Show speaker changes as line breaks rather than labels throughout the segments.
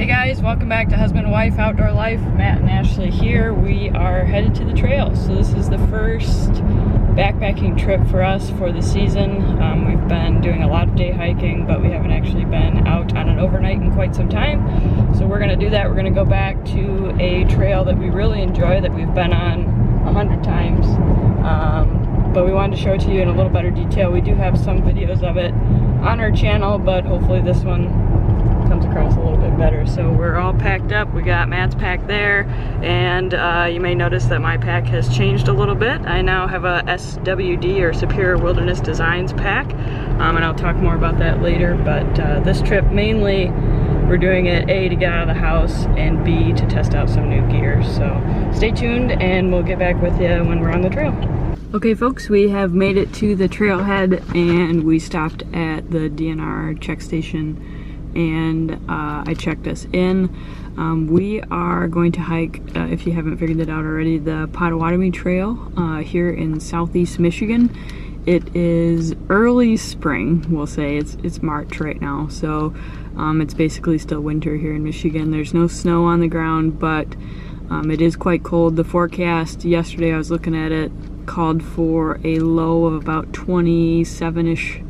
Hey guys, welcome back to Husband and Wife Outdoor Life. Matt and Ashley here. We are headed to the trail. So this is the first backpacking trip for us for the season. We've been doing a lot of day hiking, but we haven't actually been out on an overnight in quite some time. So we're going to do that. We're going to go back to a trail that we really enjoy, that we've been on 100 times. But we wanted to show it to you in a little better detail. We do have some videos of it on our channel, but hopefully this one comes across a little bit better. So we're all packed up. We got Matt's pack there, and you may notice that my pack has changed a little bit. I now have a SWD, or Superior Wilderness Designs pack, and I'll talk more about that later. But this trip, mainly we're doing it A, to get out of the house, and B, to test out some new gear. So stay tuned and we'll get back with you when we're on the trail. Okay folks, we have made it to the trailhead, and we stopped at the DNR check station, and I checked us in. We are going to hike, if you haven't figured it out already, the Potawatomi Trail here in southeast Michigan. It is early spring, we'll say. It's March right now, so it's basically still winter here in Michigan. There's no snow on the ground, but it is quite cold. The forecast yesterday, I was looking at it, called for a low of about 27-ish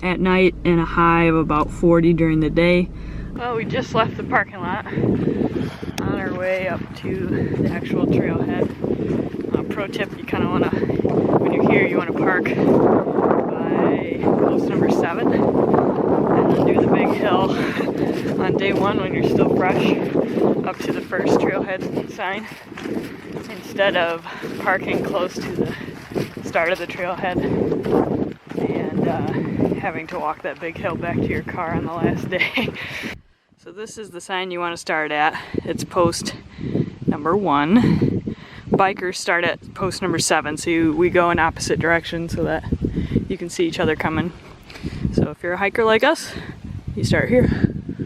at night, and a high of about 40 during the day. Well, we just left the parking lot on our way up to the actual trailhead. Pro tip, you kind of want to, when you're here, you want to park by post number 7 and then do the big hill on day 1 when you're still fresh up to the first trailhead sign, instead of parking close to the start of the trailhead and having to walk that big hill back to your car on the last day. So this is the sign you want to start at. It's post number 1. Bikers start at post number 7, so we go in opposite directions so that you can see each other coming. So if you're a hiker like us, you start here.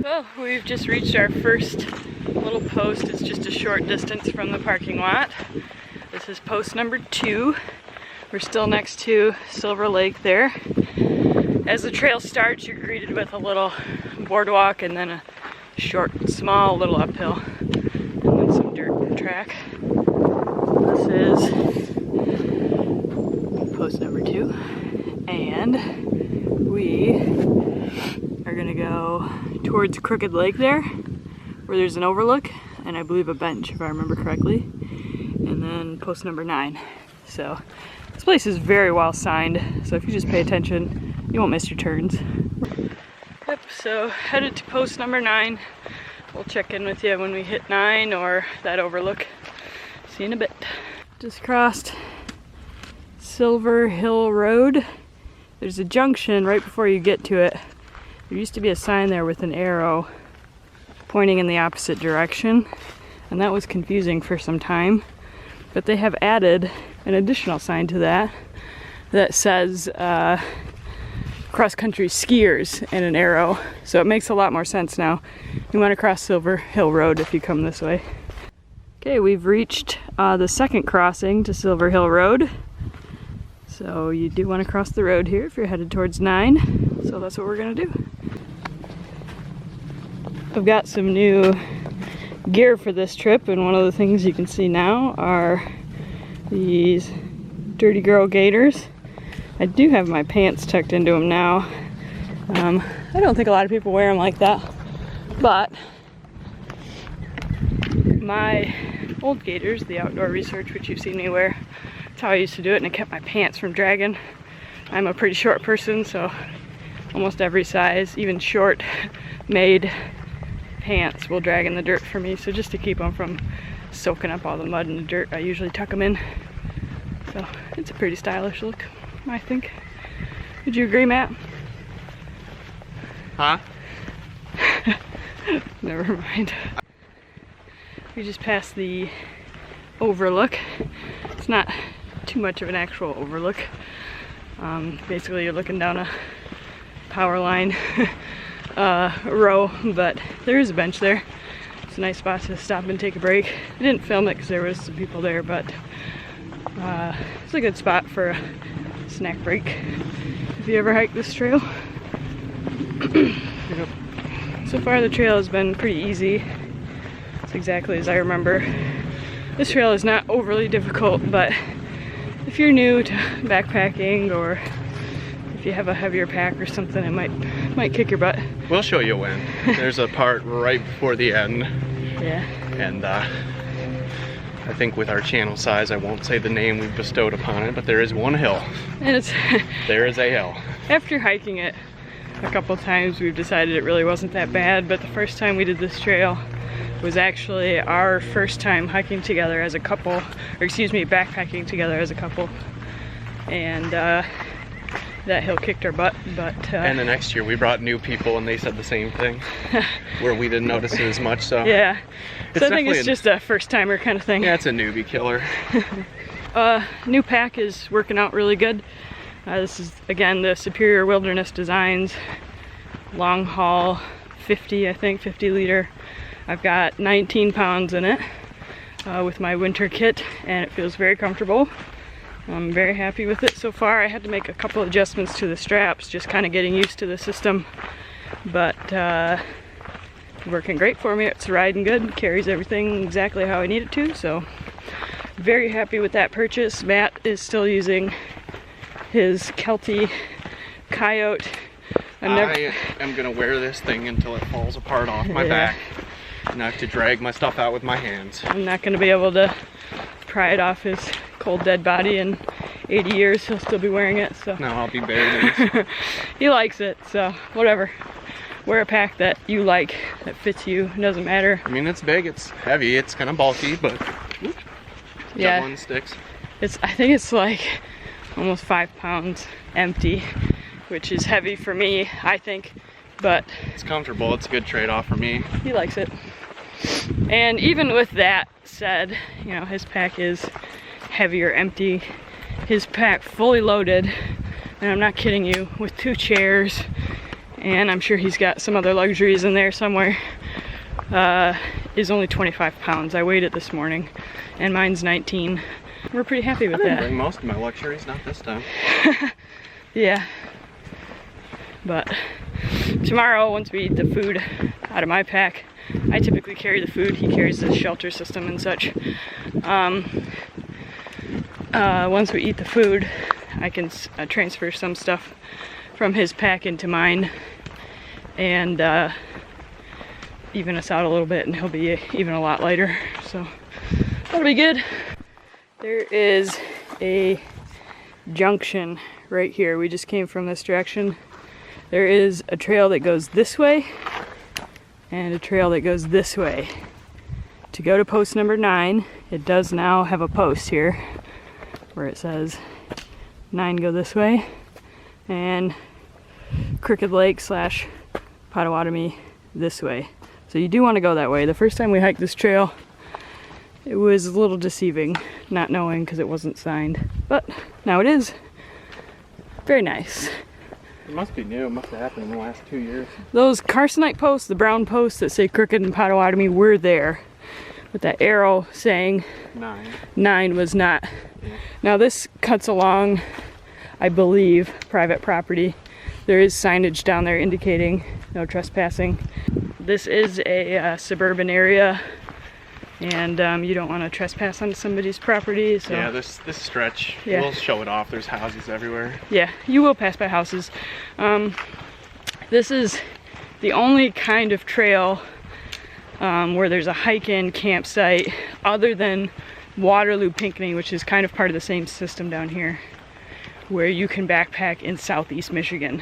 Well, we've just reached our first little post. It's just a short distance from the parking lot. This is post number 2. We're still next to Silver Lake there. As the trail starts, you're greeted with a little boardwalk and then a short, small little uphill, and then some dirt track. This is post number 2, and we are gonna go towards Crooked Lake there, where there's an overlook and I believe a bench, if I remember correctly, and then post number 9. So this place is very well signed, so if you just pay attention, you won't miss your turns. Yep, so headed to post number 9. We'll check in with you when we hit 9 or that overlook. See you in a bit. Just crossed Silver Hill Road. There's a junction right before you get to it. There used to be a sign there with an arrow pointing in the opposite direction, and that was confusing for some time. But they have added an additional sign to that says cross-country skiers and an arrow. So it makes a lot more sense now. You want to cross Silver Hill Road if you come this way. Okay, we've reached the second crossing to Silver Hill Road. So you do want to cross the road here if you're headed towards 9. So that's what we're going to do. I've got some new gear for this trip, and one of the things you can see now are these Dirty Girl gaiters. I do have my pants tucked into them now. I don't think a lot of people wear them like that, but my old gaiters, the Outdoor Research, which you've seen me wear, that's how I used to do it, and it kept my pants from dragging. I'm a pretty short person, so almost every size, even short made pants, will drag in the dirt for me. So just to keep them from soaking up all the mud and the dirt, I usually tuck them in. So it's a pretty stylish look, I think. Would you agree, Matt?
Huh?
Never mind. We just passed the overlook. It's not too much of an actual overlook. Basically you're looking down a power line row, but there is a bench there. It's a nice spot to stop and take a break. I didn't film it because there was some people there, but it's a good spot for a snack break if you ever hike this trail. So far the trail has been pretty easy. It's exactly as I remember. This trail is not overly difficult, but if you're new to backpacking or if you have a heavier pack or something, it might kick your butt.
We'll show you when. There's a part right before the end.
Yeah.
And I think with our channel size, I won't say the name we've bestowed upon it, but there is one hill.
And it's
there is a hill.
After hiking it a couple times, we've decided it really wasn't that bad, but the first time we did this trail was actually our first time hiking together as a couple, or excuse me, backpacking together as a couple. And that hill kicked our butt, but...
and the next year we brought new people and they said the same thing, where we didn't notice it as much, so...
Yeah, so I think it's just a first-timer kind of thing.
Yeah, it's a newbie killer.
New pack is working out really good. This is, again, the Superior Wilderness Designs long haul 50 liter. I've got 19 pounds in it with my winter kit, and it feels very comfortable. I'm very happy with it so far. I had to make a couple adjustments to the straps, just kind of getting used to the system, but working great for me. It's riding good, carries everything exactly how I need it to, so very happy with that purchase. Matt is still using his Kelty Coyote.
I am gonna wear this thing until it falls apart off my back, and I have to drag my stuff out with my hands.
I'm not gonna be able to pry it off his cold dead body in 80 years. He'll still be wearing it, so.
No, I'll be burying it.
He likes it, so whatever. Wear a pack that you like, that fits you. It doesn't matter.
I mean, it's big, it's heavy, it's kind of bulky, but
yeah,
that one sticks.
I think it's like almost 5 pounds empty, which is heavy for me, I think, but
it's comfortable. It's a good trade-off for me.
He likes it. And even with that said, you know, his pack is heavier empty. His pack fully loaded, and I'm not kidding you, with 2 chairs, and I'm sure he's got some other luxuries in there somewhere, is only 25 pounds. I weighed it this morning, and mine's 19. We're pretty happy with that.
I didn't bring most of my luxuries, not this time.
Yeah. But tomorrow, once we eat the food out of my pack, I typically carry the food. He carries the shelter system and such. Once we eat the food, I can transfer some stuff from his pack into mine and even us out a little bit, and he'll be even a lot lighter. So that'll be good. There is a junction right here. We just came from this direction. There is a trail that goes this way and a trail that goes this way. To go to post number 9, it does now have a post here where it says 9 go this way, and Crooked Lake / Potawatomi this way. So you do want to go that way. The first time we hiked this trail, it was a little deceiving, not knowing because it wasn't signed, but now it is. Very nice.
It must be new. It must have happened in the last 2 years.
Those Carsonite posts, the brown posts that say Crooked and Potawatomi, were there. With that arrow saying 9 was not.
Yeah.
Now this cuts along, I believe, private property. There is signage down there indicating no trespassing. This is a suburban area, and you don't want to trespass onto somebody's property. So
yeah, this stretch, we'll show it off. There's houses everywhere.
Yeah, you will pass by houses. This is the only kind of trail where there's a hike-in campsite other than Waterloo Pinckney, which is kind of part of the same system down here, where you can backpack in southeast Michigan.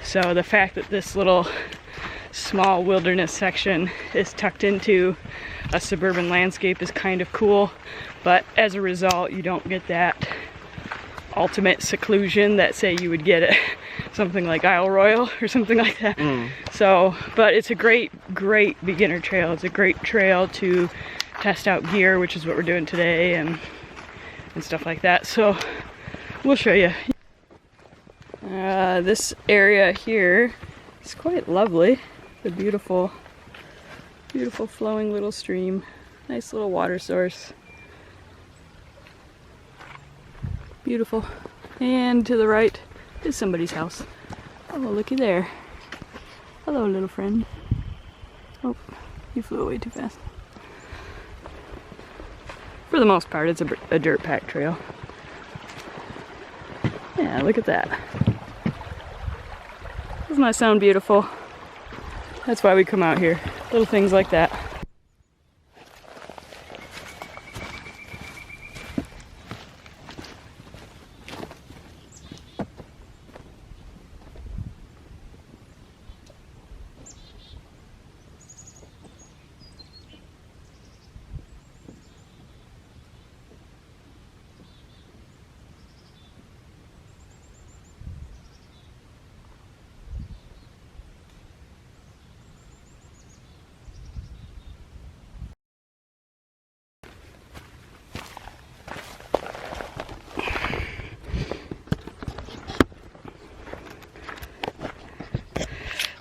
So the fact that this little small wilderness section is tucked into a suburban landscape is kind of cool, but as a result you don't get that ultimate seclusion that, say, you would get at something like Isle Royale or something like that. So, but it's a great beginner trail. It's a great trail to test out gear, which is what we're doing today, and stuff like that. So we'll show you. This area here is quite lovely. A beautiful flowing little stream. Nice little water source. Beautiful. And to the right is somebody's house. Oh, looky there. Hello, little friend. Oh, you flew away too fast. For the most part, it's a dirt pack trail. Yeah, look at that. Doesn't that sound beautiful? That's why we come out here. Little things like that.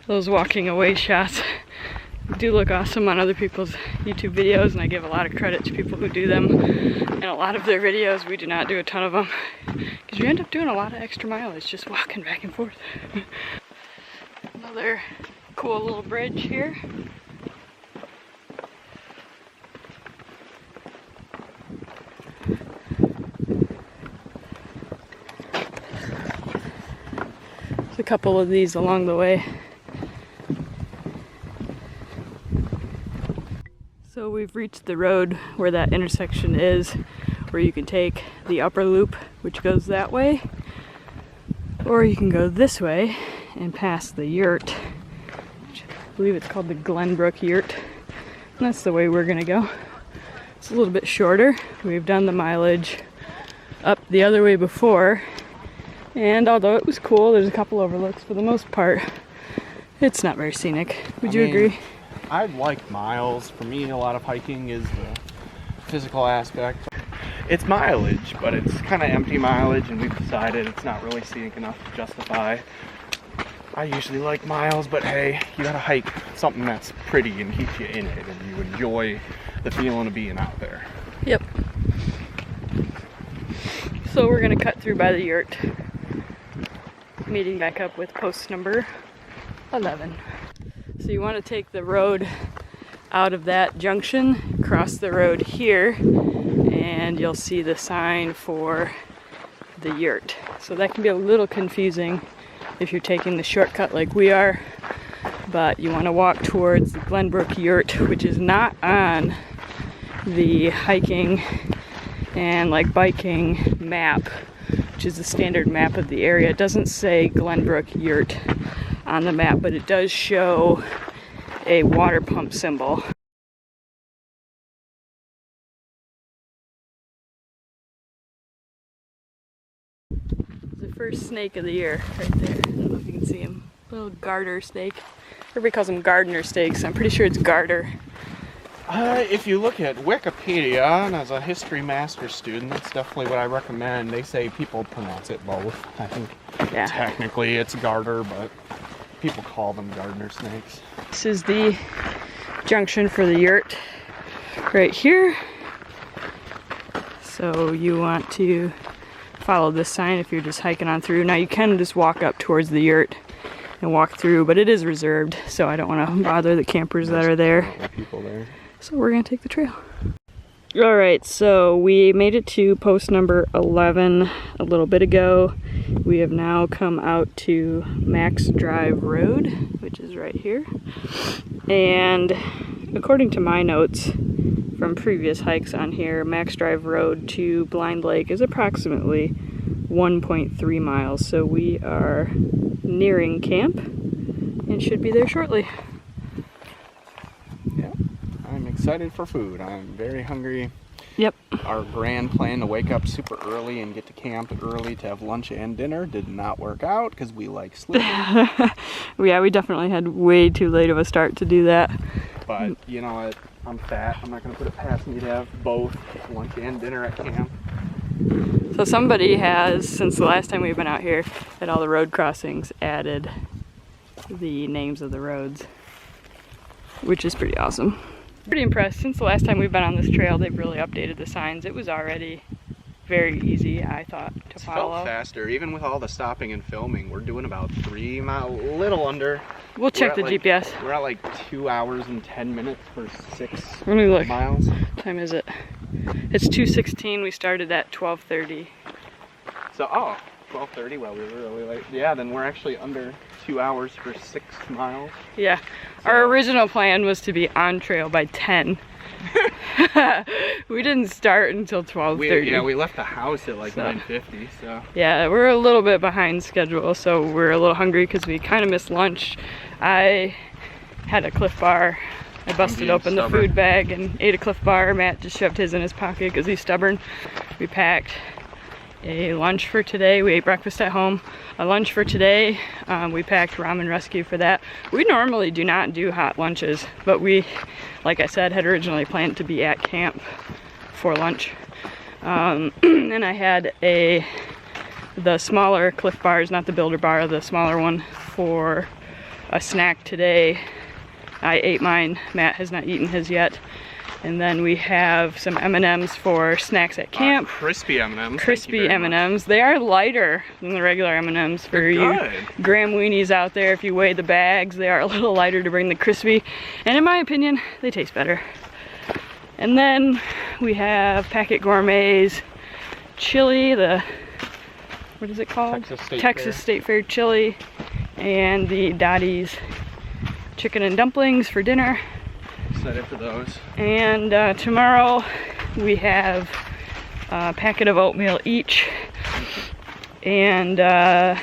Those walking away shots do look awesome on other people's YouTube videos, and I give a lot of credit to people who do them. And a lot of their videos, we do not do a ton of them because you end up doing a lot of extra mileage just walking back and forth. Another cool little bridge here. There's a couple of these along the way. So we've reached the road where that intersection is, where you can take the upper loop, which goes that way, or you can go this way and pass the yurt, which I believe it's called the Glenbrook Yurt, and that's the way we're gonna go. It's a little bit shorter. We've done the mileage up the other way before, and although it was cool, there's a couple overlooks, for the most part, it's not very scenic. Would you agree?
I like miles. For me, a lot of hiking is the physical aspect. It's mileage, but it's kind of empty mileage, and we've decided it's not really scenic enough to justify. I usually like miles, but hey, you gotta hike something that's pretty and keeps you in it, and you enjoy the feeling of being out there.
Yep. So we're gonna cut through by the yurt, meeting back up with post number 11. So you want to take the road out of that junction, cross the road here, and you'll see the sign for the yurt. So that can be a little confusing if you're taking the shortcut like we are, but you want to walk towards the Glenbrook Yurt, which is not on the hiking and like biking map, which is the standard map of the area. It doesn't say Glenbrook Yurt on the map, but it does show a water pump symbol. The first snake of the year right there. I don't know if you can see him. Little garter snake. Everybody calls them gardener snakes. I'm pretty sure it's garter.
If you look at Wikipedia, and as a history master's student, that's definitely what I recommend. They say people pronounce it both. I think technically it's garter, but people call them gardener snakes.
This is the junction for the yurt right here. So you want to follow this sign if you're just hiking on through. Now you can just walk up towards the yurt and walk through, but it is reserved, so I don't want to bother the campers that are there.
People there.
So we're gonna take the trail. Alright, so we made it to post number 11 a little bit ago. We have now come out to Max Drive Road, which is right here. And according to my notes from previous hikes on here, Max Drive Road to Blind Lake is approximately 1.3 miles. So we are nearing camp and should be there shortly.
Yeah, I'm excited for food. I'm very hungry.
Yep.
Our grand plan to wake up super early and get to camp early to have lunch and dinner did not work out because we like sleeping.
Yeah, we definitely had way too late of a start to do that.
But you know what? I'm fat. I'm not going to put it past me to have both lunch and dinner at camp.
So somebody has, since the last time we've been out here, at all the road crossings, added the names of the roads, which is pretty awesome. Pretty impressed. Since the last time we've been on this trail, they've really updated the signs. It was already very easy, I thought, to follow.
Felt faster, even with all the stopping and filming. We're doing about 3 miles, a little under.
We'll check the GPS.
We're at like 2 hours and 10 minutes for 6
Let me look.
miles.
What time is it? It's 2:16. We started at 12:30.
So, 12:30, well, we were really late. Yeah, then we're actually under 2 hours for 6 miles.
Yeah.
So,
our original plan was to be on trail by 10. We didn't start until 12:30.
Yeah, we left the house at like 9:50, so.
Yeah, we're a little bit behind schedule, so we're a little hungry because we kind of missed lunch. I had a Cliff Bar. I busted open the food bag and ate a Cliff Bar. Matt just shoved his in his pocket because he's stubborn. We packed a lunch for today. We ate breakfast at home. A lunch for today. We packed ramen rescue for that. We normally do not do hot lunches, but we, like I said, had originally planned to be at camp for lunch. And I had the smaller Cliff Bars, not the Builder Bar, the smaller one, for a snack today. I ate mine. Matt has not eaten his yet. And then we have some M&Ms for snacks at camp.
Crispy M&Ms.
Crispy M&Ms. They are lighter than the regular M&Ms for you Graham weenies out there. If you weigh the bags, they are a little lighter to bring the crispy. And in my opinion, they taste better. And then we have Packet Gourmet's chili, what is it called? Texas State Fair chili. And the Dottie's chicken and dumplings for dinner.
Excited for those.
And tomorrow we have a packet of oatmeal each. And I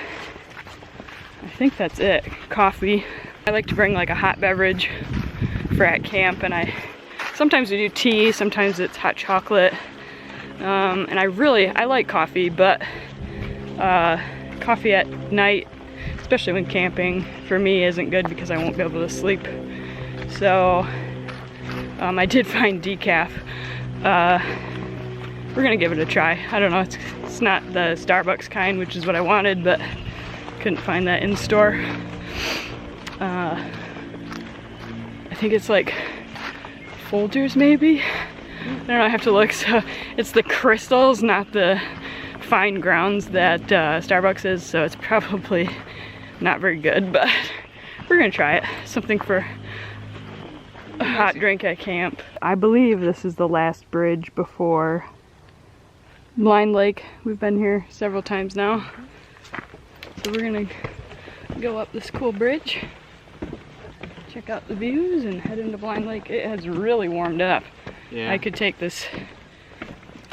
think that's it. Coffee. I like to bring like a hot beverage for at camp, and sometimes we do tea, sometimes it's hot chocolate. And I like coffee, but coffee at night, especially when camping, for me isn't good because I won't be able to sleep. So I did find decaf. We're gonna give it a try. I don't know, it's not the Starbucks kind, which is what I wanted, but couldn't find that in store. I think it's like Folgers maybe? I don't know, I have to look. So it's the crystals, not the fine grounds that Starbucks is, so it's probably not very good, but we're gonna try it. Something for a hot drink at camp. I believe this is the last bridge before Blind Lake. We've been here several times now. So we're gonna go up this cool bridge, check out the views, and head into Blind Lake. It has really warmed up. Yeah. I could take this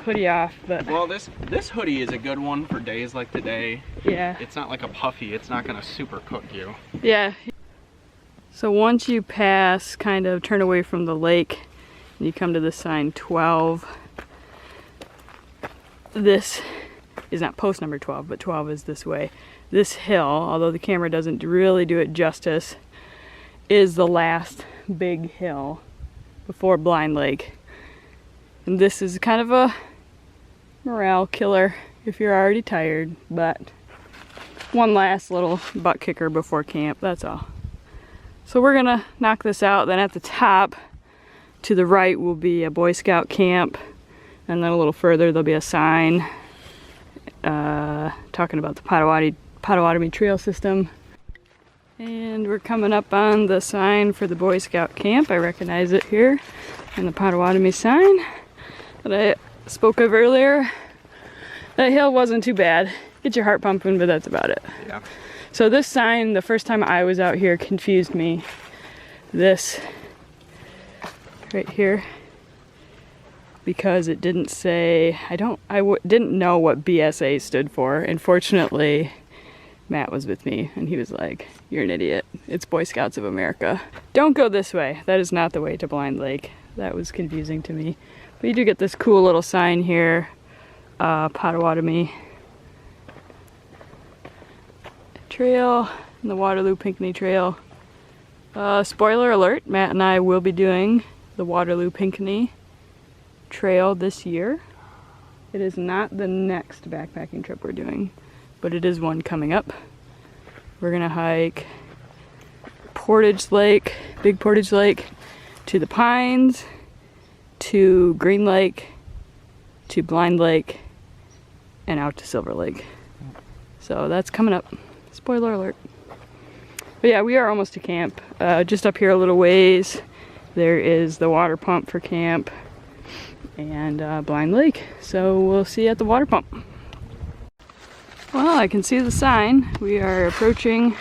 hoodie off, but...
Well, this hoodie is a good one for days like today.
Yeah.
It's not like a puffy. It's not gonna super cook you.
Yeah. So once you pass, kind of turn away from the lake, and you come to the sign 12. This is not post number 12, but 12 is this way. This hill, although the camera doesn't really do it justice, is the last big hill before Blind Lake. And this is kind of a morale killer if you're already tired, but one last little butt kicker before camp, that's all. So we're gonna knock this out. Then at the top to the right will be a Boy Scout camp, and then a little further there'll be a sign talking about the Potawatomi trail system. And we're coming up on the sign for the Boy Scout camp. I recognize it here in the Potawatomi sign that I spoke of earlier. That hill wasn't too bad. Get your heart pumping, but that's about it.
Yeah. So
this sign, the first time I was out here, confused me. This right here, because it didn't say, I didn't know what BSA stood for. Unfortunately, Matt was with me and he was like, "You're an idiot. It's Boy Scouts of America. Don't go this way. That is not the way to Blind Lake." That was confusing to me. But you do get this cool little sign here, Potawatomi Trail and the Waterloo Pinckney Trail. Spoiler alert, Matt and I will be doing the Waterloo Pinckney Trail this year. It is not the next backpacking trip we're doing, but it is one coming up. We're gonna hike Portage Lake, Big Portage Lake, to the Pines, to Green Lake, to Blind Lake, and out to Silver Lake. So that's coming up. Spoiler alert. But yeah, we are almost to camp. Just up here a little ways, there is the water pump for camp and Blind Lake. So we'll see you at the water pump. Well, I can see the sign. We are approaching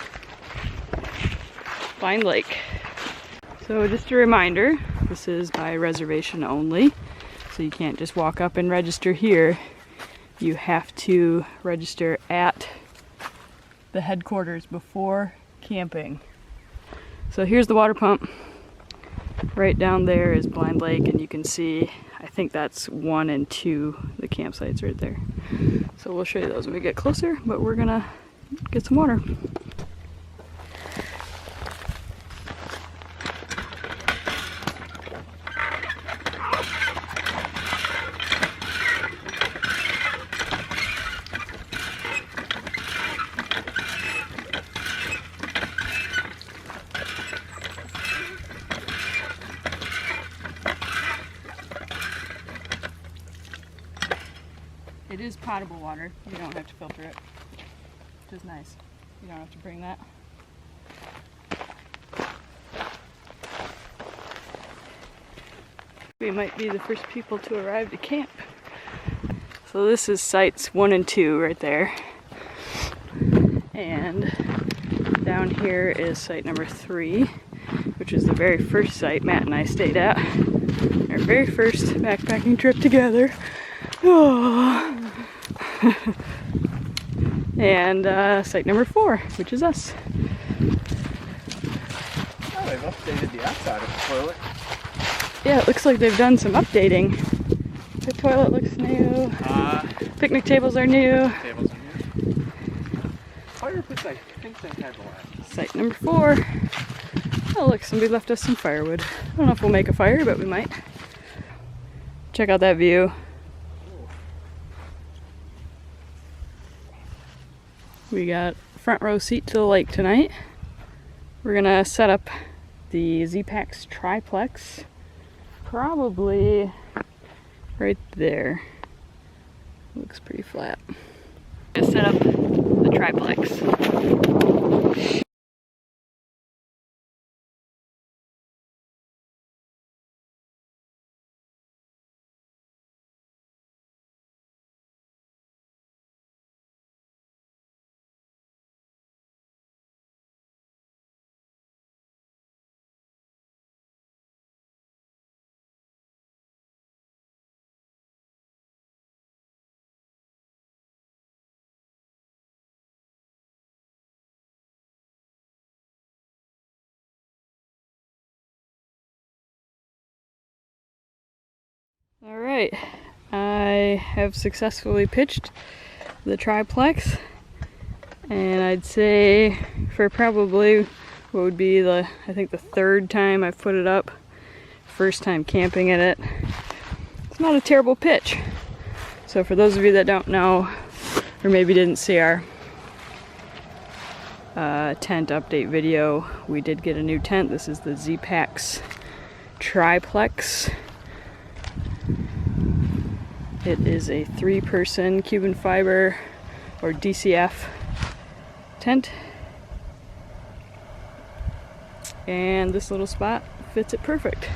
Blind Lake. So just a reminder, this is by reservation only. So you can't just walk up and register here. You have to register at the headquarters before camping. So here's the water pump. Right down there is Blind Lake, and you can see, I think that's 1 and 2, the campsites right there. So we'll show you those when we get closer, but we're gonna get some water. It is potable water. You don't have to filter it, which is nice. You don't have to bring that. We might be the first people to arrive to camp. So this is sites 1 and 2 right there. And down here is site number 3, which is the very first site Matt and I stayed at. Our very first backpacking trip together. Oh. And site number 4, which is us.
Oh, they've updated the outside of the toilet.
Yeah, it looks like they've done some updating. The toilet looks new. Picnic tables are new.
Tables are new. Fire pits, I think they had the last.
Site number 4. Oh look, somebody left us some firewood. I don't know if we'll make a fire, but we might. Check out that view. We got front row seat to the lake tonight. We're gonna set up the Z-Packs triplex, probably right there. Looks pretty flat. Just set up the triplex. Alright, I have successfully pitched the triplex, and I'd say for probably what would be I think the 3rd time I've put it up, first time camping in it, it's not a terrible pitch. So for those of you that don't know, or maybe didn't see our tent update video, we did get a new tent. This is the Z-Packs triplex. It is a 3-person Cuban fiber or DCF tent. And this little spot fits it perfect.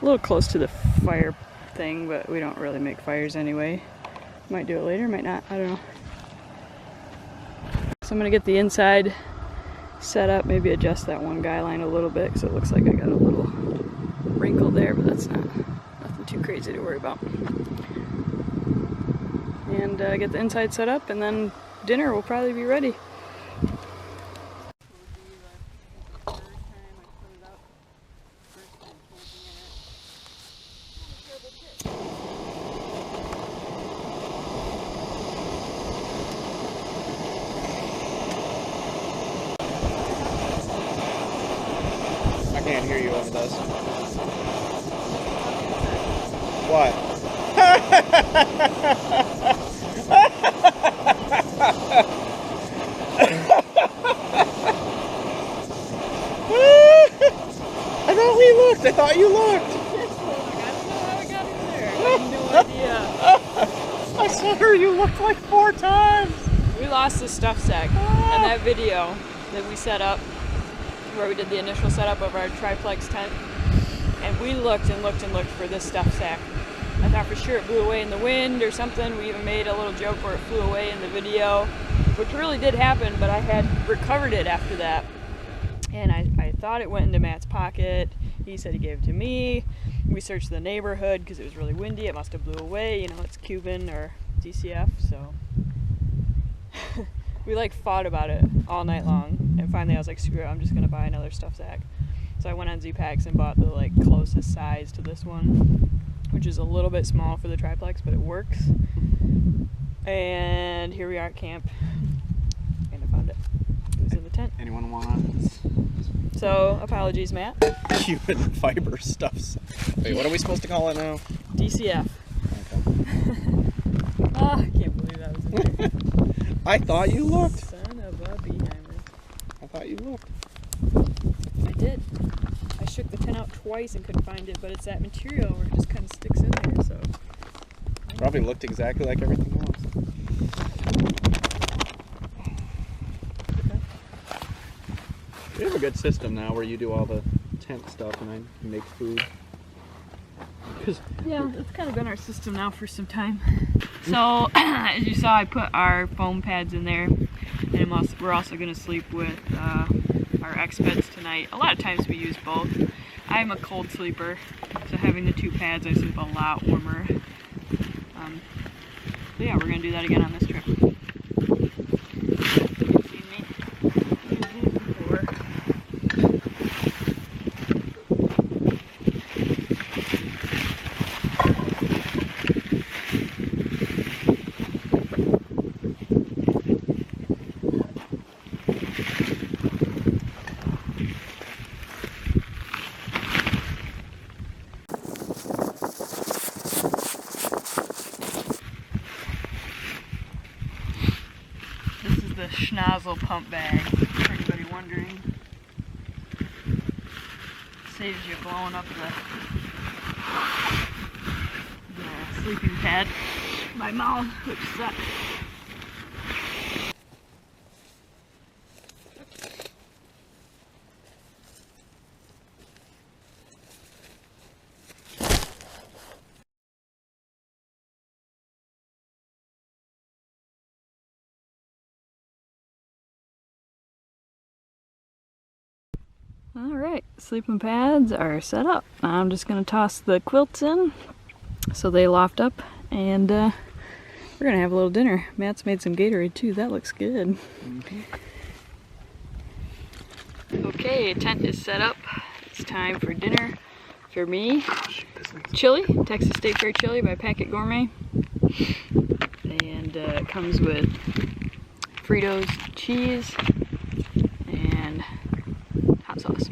A little close to the fire thing, but we don't really make fires anyway. Might do it later, might not, I don't know. So I'm gonna get the inside set up, maybe adjust that one guy line a little bit because it looks like I got a little wrinkle there, but that's nothing too crazy to worry about. And get the inside set up, and then dinner will probably be ready.
I can't hear you over this. What? I thought you looked.
I don't know how we got in there. I have no idea.
I swear you looked like 4 times.
We lost the stuff sack in that video that we set up, where we did the initial setup of our triplex tent. And we looked and looked and looked for this stuff sack. I thought for sure it blew away in the wind or something. We even made a little joke where it flew away in the video, which really did happen, but I had recovered it after that. And I thought it went into Matt's pocket. He said he gave it to me. We searched the neighborhood because it was really windy. It must have blew away. You know, it's Cuban or DCF, so. We like fought about it all night long. And finally I was like, screw it, I'm just gonna buy another stuff sack. So I went on Z-Packs and bought the like closest size to this one, which is a little bit small for the triplex, but it works. And here we are at camp. And I found it. It was in the tent.
Anyone want
So, apologies, Matt.
Cuban fiber stuff? Wait, what are we supposed to call it now?
DCF.
Okay.
Oh, I can't believe that was in there.
I thought you looked.
Son of a beeheimer.
I thought you looked.
I did. I shook the tent out twice and couldn't find it, but it's that material where it just kind of sticks in there, so.
Probably looked exactly like everything else. We have a good system now where you do all the tent stuff and I make food.
Yeah, that's kind of been our system now for some time. So, as you saw, I put our foam pads in there, and we're also going to sleep with our X-beds tonight. A lot of times we use both. I'm a cold sleeper, so having the 2 pads, I sleep a lot warmer. So yeah, we're going to do that again on this trip. The schnozzle pump bag, for anybody wondering. Saves you blowing up the sleeping pad. My mouth, which sucks. Alright, sleeping pads are set up. I'm just going to toss the quilts in so they loft up, and we're going to have a little dinner. Matt's made some Gatorade too, that looks good. Okay, tent is set up. It's time for dinner. For me, chili, Texas State Fair chili by Packet Gourmet. And it comes with Fritos cheese and hot sauce.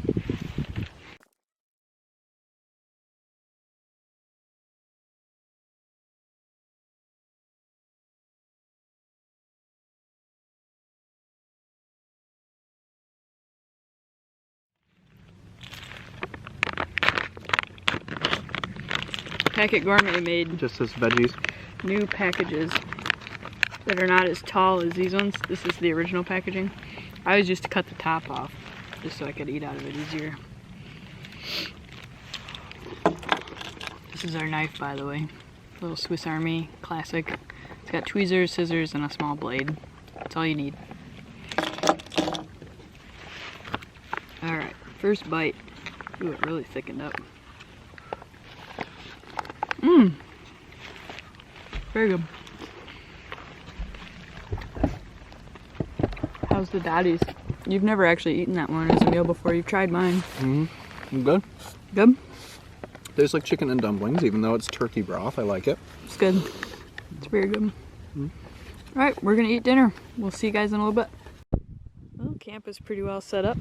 Packet Gourmet made
just as veggies.
New packages that are not as tall as these ones. This is the original packaging. I always used to cut the top off just so I could eat out of it easier. This is our knife, by the way. Little Swiss Army classic. It's got tweezers, scissors, and a small blade. That's all you need. Alright, first bite. Ooh, it really thickened up. Mmm. Very good. How's the daddies? You've never actually eaten that one as a meal before. You've tried mine.
Good.
Good?
Tastes like chicken and dumplings, even though it's turkey broth. I like it.
It's good. It's very good. Alright, we're gonna eat dinner. We'll see you guys in a little bit. Well, camp is pretty well set up.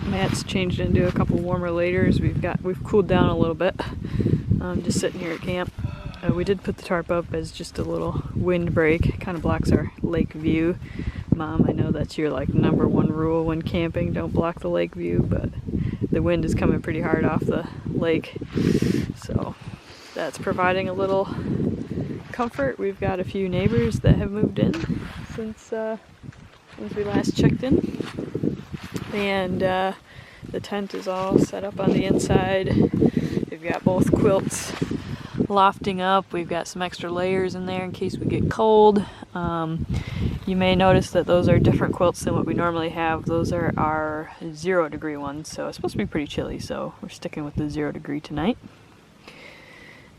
Matt's changed into a couple warmer layers. We've cooled down a little bit. Just sitting here at camp. We did put the tarp up as just a little windbreak. It kind of blocks our lake view. Mom, I know that's your like #1 rule when camping, don't block the lake view, but the wind is coming pretty hard off the lake, so that's providing a little comfort, we've got a few neighbors that have moved in since we last checked in. And the tent is all set up on the inside. We've got both quilts lofting up. We've got some extra layers in there in case we get cold. You may notice that those are different quilts than what we normally have. Those are our 0 degree ones, so it's supposed to be pretty chilly, so we're sticking with the 0 degree tonight.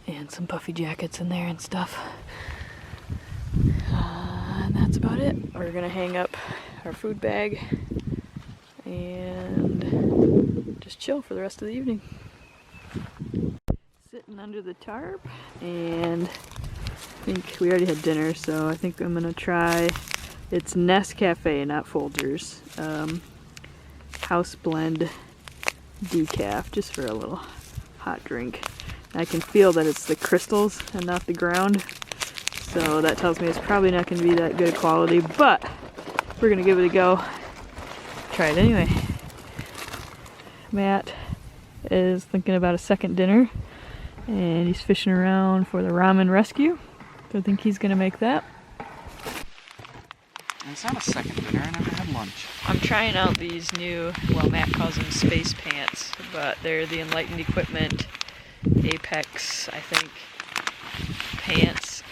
And some puffy jackets in there and stuff. And that's about it. We're gonna hang up our food bag and just chill for the rest of the evening. Sitting under the tarp, and I think we already had dinner, so I think I'm gonna try, it's Nescafe, not Folgers, house blend decaf, just for a little hot drink. I can feel that it's the crystals and not the ground, so that tells me it's probably not going to be that good quality, but we're going to give it a go. Try it anyway. Matt is thinking about a second dinner, and he's fishing around for the ramen rescue, so I think he's going to make that.
It's not a second dinner, I never had lunch.
I'm trying out these new, well, Matt calls them space pants, but they're the Enlightened Equipment Apex, I think, pants.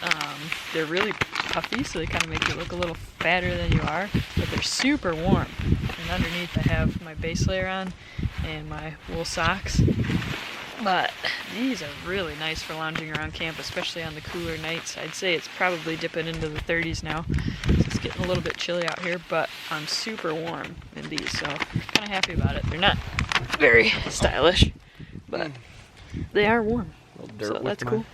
They're really puffy, so they kind of make you look a little fatter than you are, but they're super warm. And underneath I have my base layer on and my wool socks. But these are really nice for lounging around camp, especially on the cooler nights. I'd say it's probably dipping into the 30s now. It's getting a little bit chilly out here, but I'm super warm in these, so I'm kind of happy about it. They're not very stylish, but they are warm, so that's cool.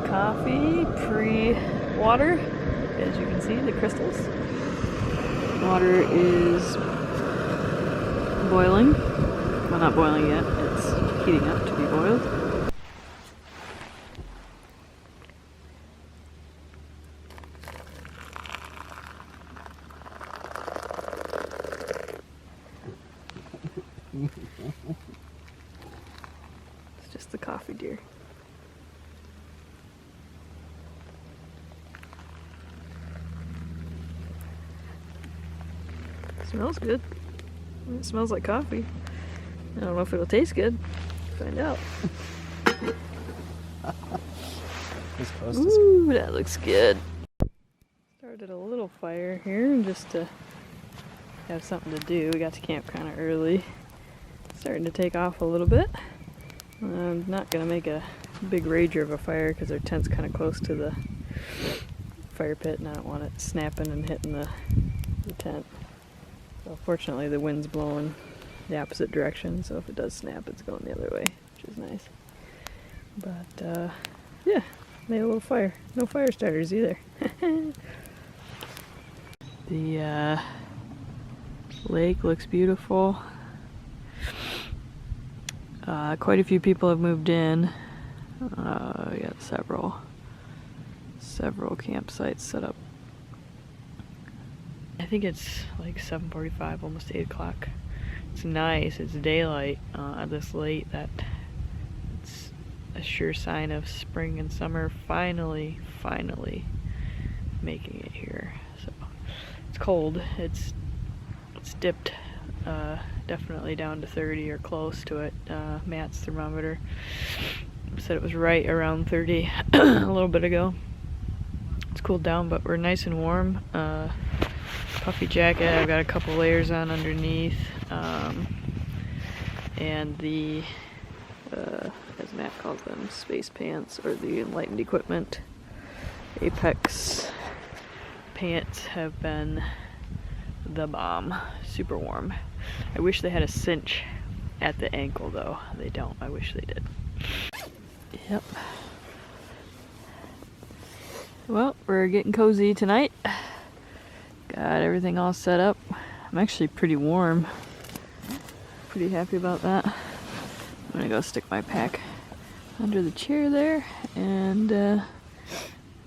Coffee pre-water, as you can see, the crystals. Water is boiling. Well, not boiling yet, it's heating up to be boiled. It's just the coffee, dear. Smells good. It smells like coffee. I don't know if it'll taste good. Find out. Ooh, that looks good. Started a little fire here just to have something to do. We got to camp kind of early. Starting to take off a little bit. I'm not going to make a big rager of a fire because our tent's kind of close to the fire pit and I don't want it snapping and hitting the tent. So fortunately the wind's blowing the opposite direction, so if it does snap it's going the other way, which is nice. But yeah, made a little fire. No fire starters either. The lake looks beautiful. Quite a few people have moved in. We got several campsites set up. I think it's like 7:45, almost 8 o'clock. It's nice, it's daylight this late. It's a sure sign of spring and summer finally making it here. So it's cold, it's dipped definitely down to 30 or close to it. Matt's thermometer said it was right around 30 a little bit ago. It's cooled down, but we're nice and warm. Puffy jacket, I've got a couple layers on underneath, and the as Matt calls them, space pants, or the Enlightened Equipment Apex pants have been the bomb. Super warm. I wish they had a cinch at the ankle though. They don't. I wish they did. Yep. Well, we're getting cozy tonight. Got everything all set up. I'm actually pretty warm. Pretty happy about that. I'm gonna go stick my pack under the chair there and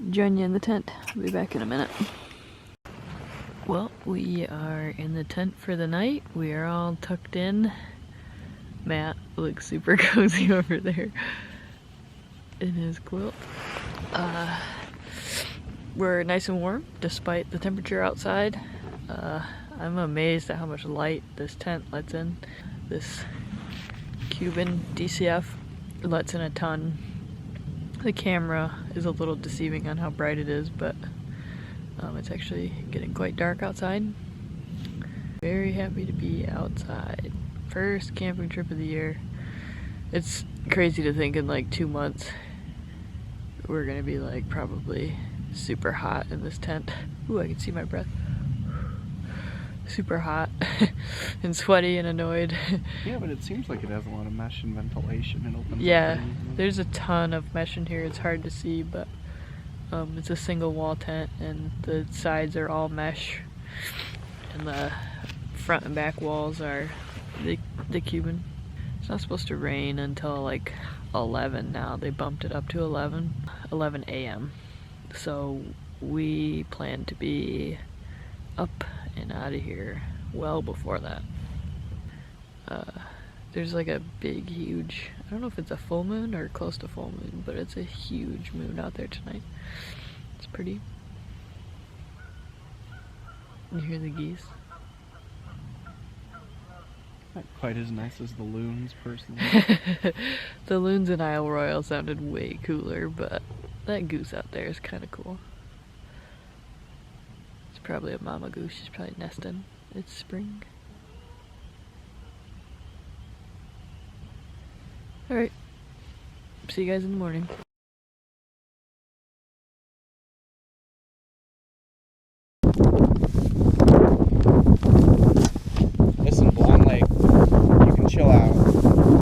join you in the tent. I'll be back in a minute. Well, we are in the tent for the night. We are all tucked in. Matt looks super cozy over there in his quilt. We're nice and warm despite the temperature outside. I'm amazed at how much light this tent lets in. This Cuban DCF lets in a ton. The camera is a little deceiving on how bright it is, but it's actually getting quite dark outside. Very happy to be outside. First camping trip of the year. It's crazy to think in like 2 months we're gonna be like probably super hot in this tent. Ooh, I can see my breath. Super hot and sweaty and annoyed.
Yeah, but it seems like it has a lot of mesh and ventilation and opens
Yeah,
up
there's a ton of mesh in here. It's hard to see, but it's a single wall tent and the sides are all mesh and the front and back walls are the Cuban. It's not supposed to rain until like 11 now. They bumped it up to 11 a.m. So we plan to be up and out of here well before that. There's like a big, huge, I don't know if it's a full moon or close to full moon, but it's a huge moon out there tonight. It's pretty. You hear the geese?
Not quite as nice as the loons, personally.
The loons in Isle Royale sounded way cooler, but that goose out there is kind of cool. It's probably a mama goose. She's probably nesting. It's spring. Alright. See you guys in the morning.